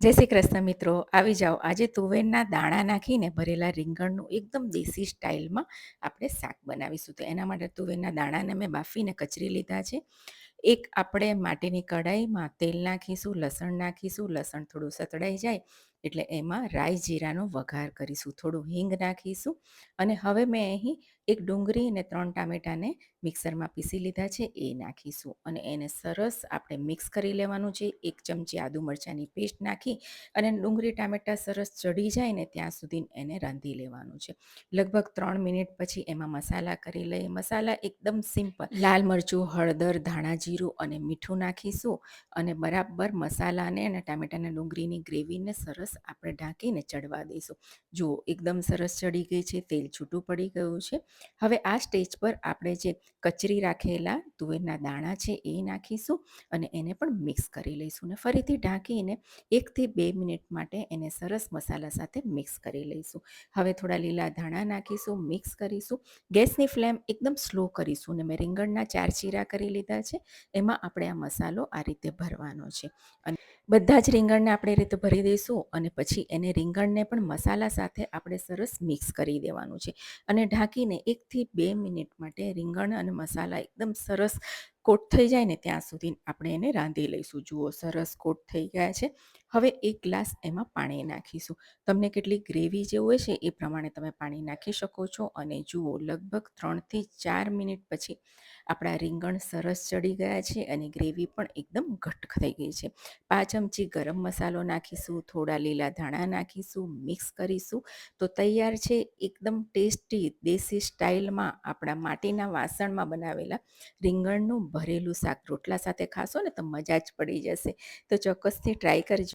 જય શ્રી કૃષ્ણ મિત્રો, આવી જાઓ. આજે તુવેરના દાણા નાખીને ભરેલા રીંગણનું એકદમ દેશી સ્ટાઇલમાં આપણે શાક બનાવીશું. તો એના માટે તુવેરના દાણાને મેં બાફીને કચરી લીધા છે. એક આપણે માટીની કઢાઈમાં તેલ નાખીશું, લસણ નાખીશું. લસણ થોડું સતળાઈ જાય એટલે એમાં રાઈ જીરાનો વઘાર કરીશું, થોડું હિંગ નાખીશું. અને હવે મેં અહીં એક ડુંગળી અને 3 ટામેટાને મિક્સરમાં પીસી લીધા છે, એ નાખીશું અને એને સરસ આપણે મિક્સ કરી લેવાનું છે. 1 ચમચી આદુ મરચાંની પેસ્ટ નાખી અને ડુંગળી ટામેટાં સરસ ચડી જાય ને ત્યાં સુધી એને રાંધી લેવાનું છે. લગભગ 3 મિનિટ પછી એમાં મસાલા કરી લઈએ. મસાલા એકદમ સિમ્પલ, લાલ મરચું, હળદર, ધાણા જીરું અને મીઠું નાખીશું અને બરાબર મસાલાને અને ટામેટાના ડુંગળીની ગ્રેવીને સરસ આપણે ઢાંકીને ચડવા દઈશું. જુઓ, એકદમ સરસ ચડી ગઈ છે, તેલ છૂટું પડી ગયું છે. હવે આ સ્ટેજ પર આપણે જે કચરી રાખેલા તુવેરના દાણા છે એ નાખીશું અને એને પણ મિક્સ કરી લઈશું અને ફરીથી ઢાંકીને 1 થી 2 મિનિટ માટે એને સરસ મસાલા સાથે મિક્સ કરી લઈશું. હવે થોડા લીલા ધાણા નાખીશું, મિક્સ કરીશું. ગેસની ફ્લેમ એકદમ સ્લો કરીશું અને મેં રીંગણના 4 ચીરા કરી લીધા છે. એમાં આપણે આ મસાલો આ રીતે ભરવાનો છે અને બધા જ રીંગણને આપણે એ રીતે ભરી દઈશું અને પછી એને રીંગણને પણ મસાલા સાથે આપણે સરસ મિક્સ કરી દેવાનું છે અને ઢાંકીને 1 થી 2 મિનિટ માટે રીંગણ અને મસાલા એકદમ સરસ કોટ થઈ જાય ને ત્યાં સુધી આપણે એને રાંધી લઈશું. જુઓ, સરસ કોટ થઈ ગયા છે. હવે 1 ગ્લાસ એમાં પાણી નાખીશું. તમને કેટલી ગ્રેવી જેવું હોય છે એ પ્રમાણે તમે પાણી નાખી શકો છો. અને જુઓ, લગભગ 3 થી 4 મિનિટ પછી આપણા રીંગણ સરસ ચડી ગયા છે અને ગ્રેવી પણ એકદમ ઘટ્ટ થઈ ગઈ છે. 5 ચમચી ગરમ મસાલો નાખીશું, થોડા લીલા ધાણા નાખીશું, મિક્સ કરીશું તો તૈયાર છે એકદમ ટેસ્ટી દેશી સ્ટાઇલમાં આપણા માટીના વાસણમાં બનાવેલા રીંગણનું ભરેલું શાક. રોટલા સાથે ખાશો ને તો મજા જ પડી જશે. તો ચોક્કસથી ટ્રાય કરજો.